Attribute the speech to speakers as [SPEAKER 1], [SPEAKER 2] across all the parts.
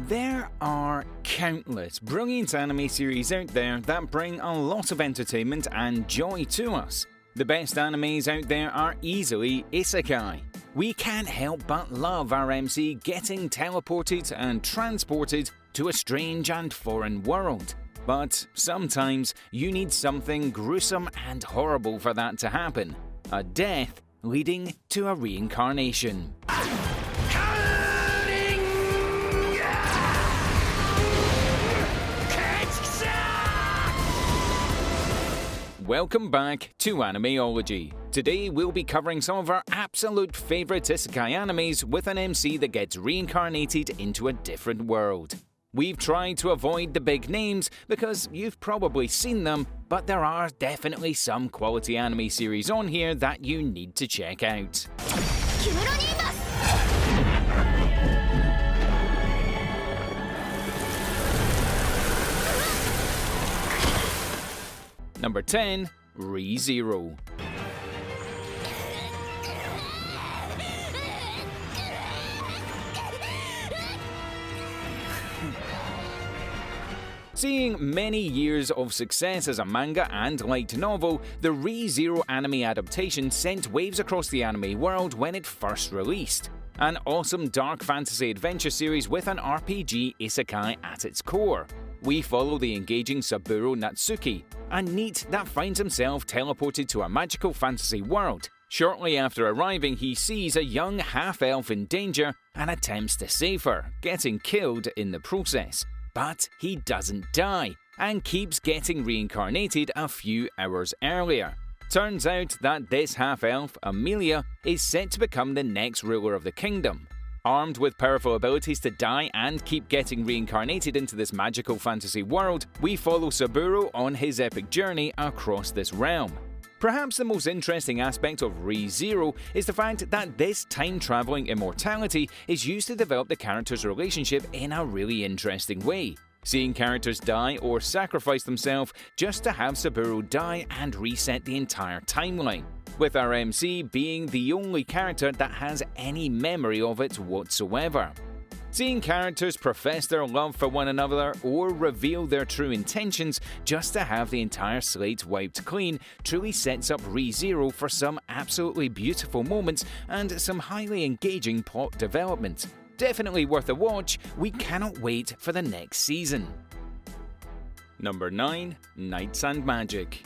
[SPEAKER 1] There are countless brilliant anime series out there that bring a lot of entertainment and joy to us. The best animes out there are easily isekai. We can't help but love our MC getting teleported and transported to a strange and foreign world. But sometimes you need something gruesome and horrible for that to happen. A death leading to a reincarnation. Welcome back to Animeology. Today we'll be covering some of our absolute favourite isekai animes with an MC that gets reincarnated into a different world. We've tried to avoid the big names because you've probably seen them, but there are definitely some quality anime series on here that you need to check out. Number 10. ReZero. Seeing many years of success as a manga and light novel, the ReZero anime adaptation sent waves across the anime world when it first released. An awesome dark fantasy adventure series with an RPG isekai at its core. We follow the engaging Saburo Natsuki, a NEET that finds himself teleported to a magical fantasy world. Shortly after arriving, he sees a young half-elf in danger and attempts to save her, getting killed in the process. But he doesn't die, and keeps getting reincarnated a few hours earlier. Turns out that this half-elf, Amelia, is set to become the next ruler of the kingdom. Armed with powerful abilities to die and keep getting reincarnated into this magical fantasy world, we follow Saburo on his epic journey across this realm. Perhaps the most interesting aspect of ReZero is the fact that this time-traveling immortality is used to develop the character's relationship in a really interesting way. Seeing characters die or sacrifice themselves just to have Saburo die and reset the entire timeline, with our MC being the only character that has any memory of it whatsoever. Seeing characters profess their love for one another or reveal their true intentions just to have the entire slate wiped clean truly sets up ReZero for some absolutely beautiful moments and some highly engaging plot development. Definitely worth a watch, we cannot wait for the next season. Number 9. Knights and Magic.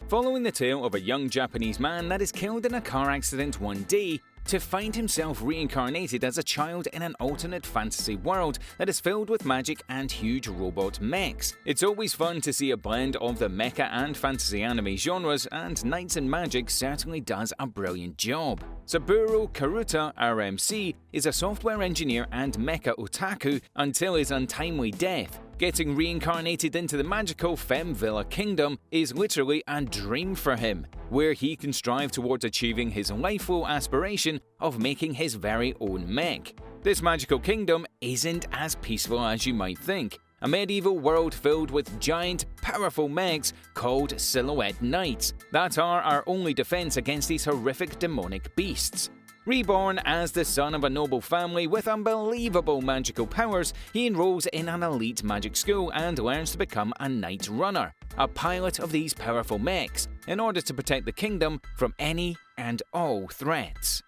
[SPEAKER 1] Following the tale of a young Japanese man that is killed in a car accident one day, to find himself reincarnated as a child in an alternate fantasy world that is filled with magic and huge robot mechs. It's always fun to see a blend of the mecha and fantasy anime genres, and Knights and Magic certainly does a brilliant job. Saburo Karuta, our MC, is a software engineer and mecha otaku until his untimely death. Getting reincarnated into the magical Femme Villa Kingdom is literally a dream for him, where he can strive towards achieving his lifelong aspiration of making his very own mech. This magical kingdom isn't as peaceful as you might think. A medieval world filled with giant, powerful mechs called Silhouette Knights that are our only defense against these horrific demonic beasts. Reborn as the son of a noble family with unbelievable magical powers, he enrolls in an elite magic school and learns to become a Knight Runner, a pilot of these powerful mechs, in order to protect the kingdom from any and all threats.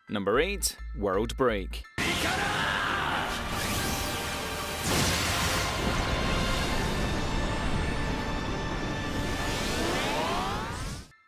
[SPEAKER 1] Number 8. World Break.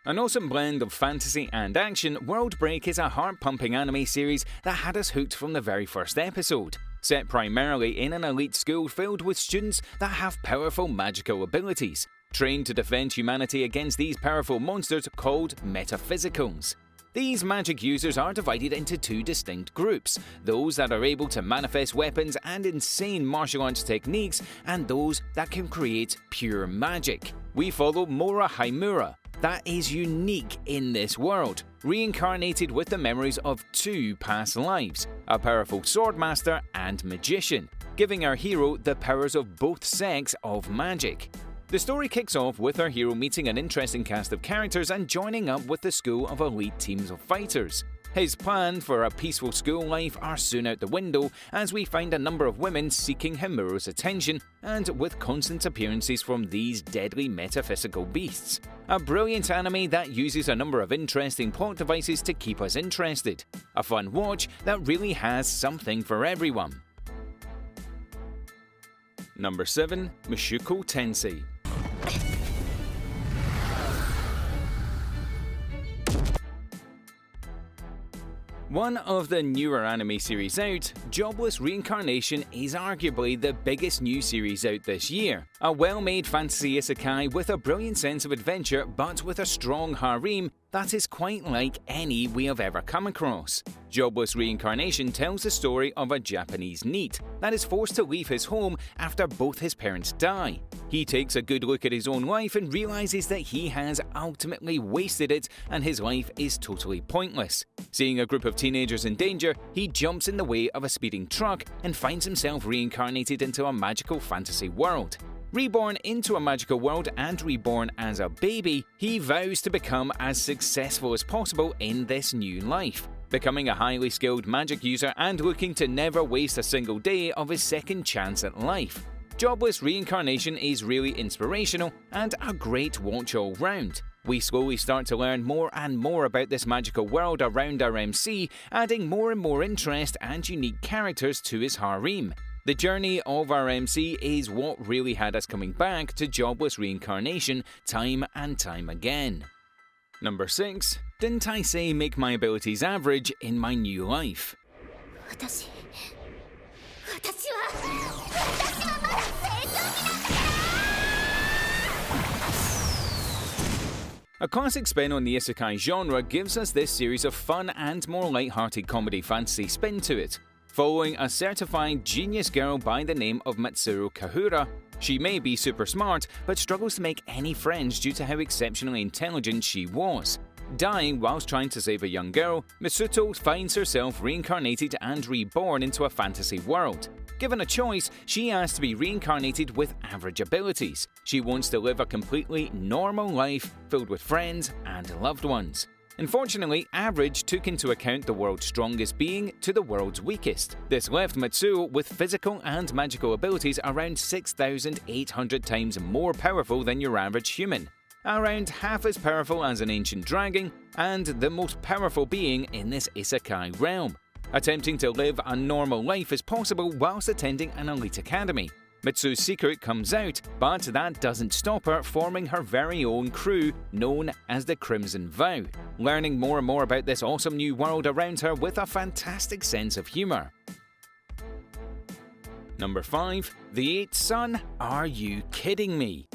[SPEAKER 1] An awesome blend of fantasy and action, World Break is a heart-pumping anime series that had us hooked from the very first episode. Set primarily in an elite school filled with students that have powerful magical abilities, trained to defend humanity against these powerful monsters called metaphysicals. These magic users are divided into two distinct groups, those that are able to manifest weapons and insane martial arts techniques, and those that can create pure magic. We follow Mora Haimura, that is unique in this world, reincarnated with the memories of two past lives, a powerful swordmaster and magician, giving our hero the powers of both sects of magic. The story kicks off with our hero meeting an interesting cast of characters and joining up with the school of elite teams of fighters. His plan for a peaceful school life are soon out the window as we find a number of women seeking Himuro's attention, and with constant appearances from these deadly metaphysical beasts. A brilliant anime that uses a number of interesting plot devices to keep us interested. A fun watch that really has something for everyone. Number 7. Mushoku Tensei. One of the newer anime series out, Jobless Reincarnation is arguably the biggest new series out this year. A well-made fantasy isekai with a brilliant sense of adventure but with a strong harem that is quite like any we have ever come across. Jobless Reincarnation tells the story of a Japanese NEET that is forced to leave his home after both his parents die. He takes a good look at his own life and realizes that he has ultimately wasted it and his life is totally pointless. Seeing a group of teenagers in danger, he jumps in the way of a speeding truck and finds himself reincarnated into a magical fantasy world. Reborn into a magical world and reborn as a baby, he vows to become as successful as possible in this new life, becoming a highly skilled magic user and looking to never waste a single day of his second chance at life. Jobless Reincarnation is really inspirational and a great watch all round. We slowly start to learn more and more about this magical world around our MC, adding more and more interest and unique characters to his harem. The journey of our MC is what really had us coming back to Jobless Reincarnation time and time again. Number 6. Didn't I say make my abilities average in my new life? A classic spin on the isekai genre gives us this series of fun and more light-hearted comedy fantasy spin to it. Following a certified genius girl by the name of Mitsuru Kahura, she may be super smart but struggles to make any friends due to how exceptionally intelligent she was. Dying whilst trying to save a young girl, Mitsuto finds herself reincarnated and reborn into a fantasy world. Given a choice, she asks to be reincarnated with average abilities. She wants to live a completely normal life filled with friends and loved ones. Unfortunately, average took into account the world's strongest being to the world's weakest. This left Mitsuo with physical and magical abilities around 6,800 times more powerful than your average human, around half as powerful as an ancient dragon, and the most powerful being in this isekai realm, attempting to live a normal life as possible whilst attending an elite academy. Mitsu's secret comes out, but that doesn't stop her forming her very own crew known as the Crimson Vow, learning more and more about this awesome new world around her with a fantastic sense of humour. Number 5. The Eighth Sun? Are you kidding me?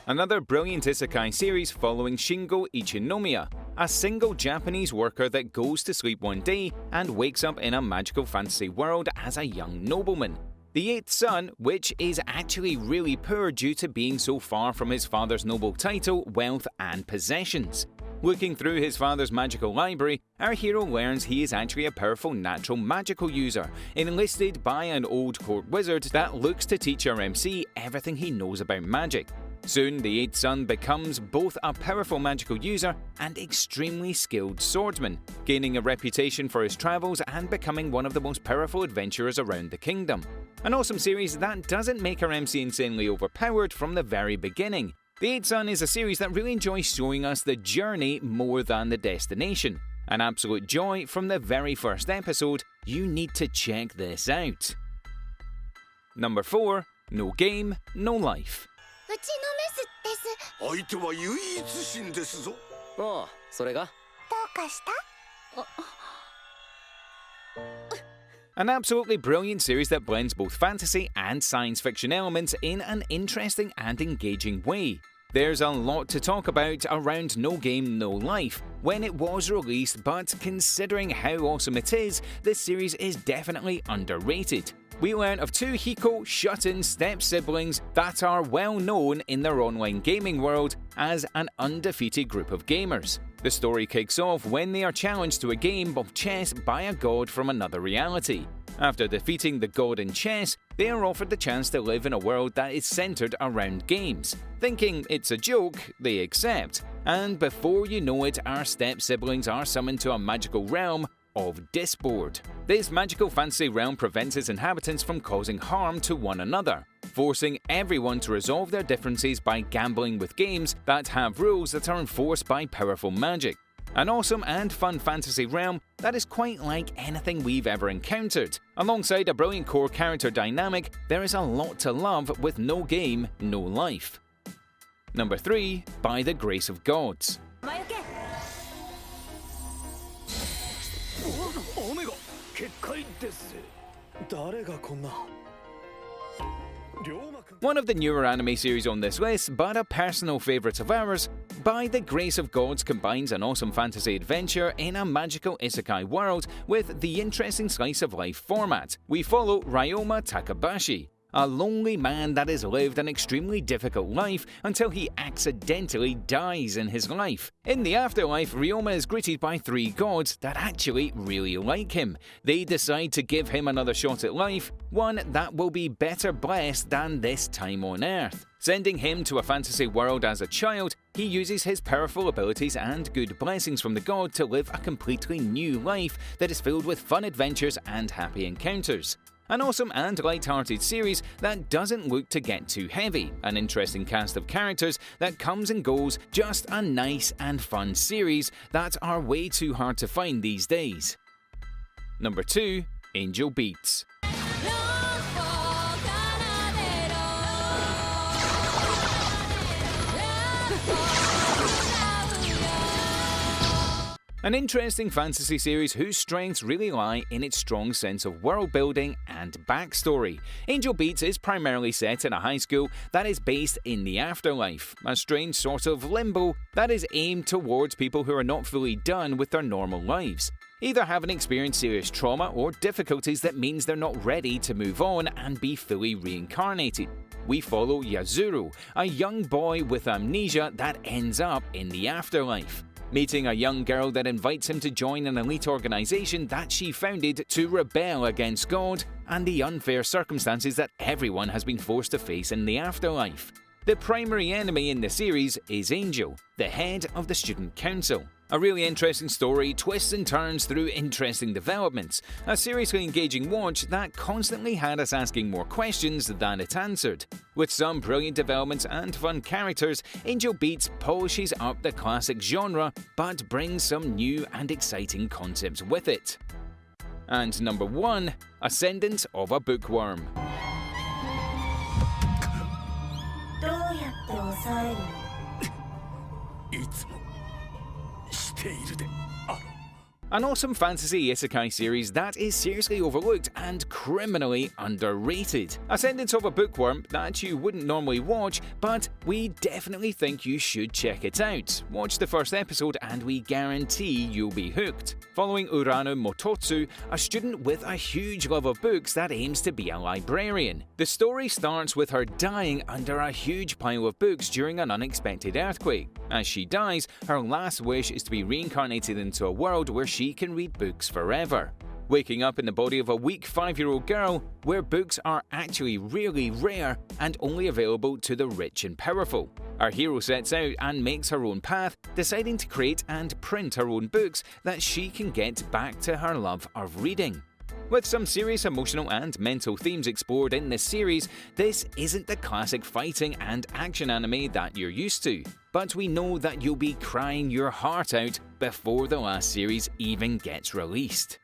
[SPEAKER 1] Another brilliant isekai series following Shingo Ichinomiya, a single Japanese worker that goes to sleep one day and wakes up in a magical fantasy world as a young nobleman. The Eighth Son, which is actually really poor due to being so far from his father's noble title, wealth and possessions. Looking through his father's magical library, our hero learns he is actually a powerful natural magical user, enlisted by an old court wizard that looks to teach our MC everything he knows about magic. Soon, the Eighth Son becomes both a powerful magical user and extremely skilled swordsman, gaining a reputation for his travels and becoming one of the most powerful adventurers around the kingdom. An awesome series that doesn't make our MC insanely overpowered from the very beginning. The Eighth Son is a series that really enjoys showing us the journey more than the destination. An absolute joy from the very first episode. You need to check this out. Number 4. No Game, No Life.
[SPEAKER 2] うちのメスです。
[SPEAKER 3] 相手は唯一心ですぞ。
[SPEAKER 4] ああ、それが？
[SPEAKER 2] どうかした？
[SPEAKER 1] An absolutely brilliant series that blends both fantasy and science fiction elements in an interesting and engaging way. There's a lot to talk about around No Game, No Life when it was released, but considering how awesome it is, this series is definitely underrated. We learn of two Hiko shut-in step-siblings that are well known in their online gaming world as an undefeated group of gamers. The story kicks off when they are challenged to a game of chess by a god from another reality. After defeating the god in chess, they are offered the chance to live in a world that is centered around games. Thinking it's a joke, they accept, and before you know it, our step-siblings are summoned to a magical realm of discord. This magical fantasy realm prevents its inhabitants from causing harm to one another, forcing everyone to resolve their differences by gambling with games that have rules that are enforced by powerful magic. An awesome and fun fantasy realm that is quite like anything we've ever encountered. Alongside a brilliant core character dynamic, there is a lot to love with no game, no life. Number 3. By the Grace of Gods. One of the newer anime series on this list, but a personal favourite of ours, By the Grace of Gods combines an awesome fantasy adventure in a magical isekai world with the interesting slice of life format. We follow Ryoma Takabashi, a lonely man that has lived an extremely difficult life until he accidentally dies in his life. In the afterlife, Ryoma is greeted by 3 gods that actually really like him. They decide to give him another shot at life, one that will be better blessed than this time on Earth. Sending him to a fantasy world as a child, he uses his powerful abilities and good blessings from the god to live a completely new life that is filled with fun adventures and happy encounters. An awesome and light-hearted series that doesn't look to get too heavy, an interesting cast of characters that comes and goes, just a nice and fun series that are way too hard to find these days. Number 2. Angel Beats. An interesting fantasy series whose strengths really lie in its strong sense of world building and backstory. Angel Beats is primarily set in a high school that is based in the afterlife, a strange sort of limbo that is aimed towards people who are not fully done with their normal lives, either having experienced serious trauma or difficulties that means they're not ready to move on and be fully reincarnated. We follow Yazuru, a young boy with amnesia that ends up in the afterlife, meeting a young girl that invites him to join an elite organization that she founded to rebel against God and the unfair circumstances that everyone has been forced to face in the afterlife. The primary enemy in the series is Angel, the head of the student council. A really interesting story, twists and turns through interesting developments, a seriously engaging watch that constantly had us asking more questions than it answered. With some brilliant developments and fun characters, Angel Beats polishes up the classic genre, but brings some new and exciting concepts with it. And number 1, Ascendance of a Bookworm. An awesome fantasy isekai series that is seriously overlooked and criminally underrated. Ascendance of a Bookworm that you wouldn't normally watch, but we definitely think you should check it out. Watch the first episode and we guarantee you'll be hooked. Following Urano Mototsu, a student with a huge love of books that aims to be a librarian. The story starts with her dying under a huge pile of books during an unexpected earthquake. As she dies, her last wish is to be reincarnated into a world where she can read books forever. Waking up in the body of a weak 5-year-old girl, where books are actually really rare and only available to the rich and powerful. Our hero sets out and makes her own path, deciding to create and print her own books that she can get back to her love of reading. With some serious emotional and mental themes explored in this series, this isn't the classic fighting and action anime that you're used to, but we know that you'll be crying your heart out before the last series even gets released.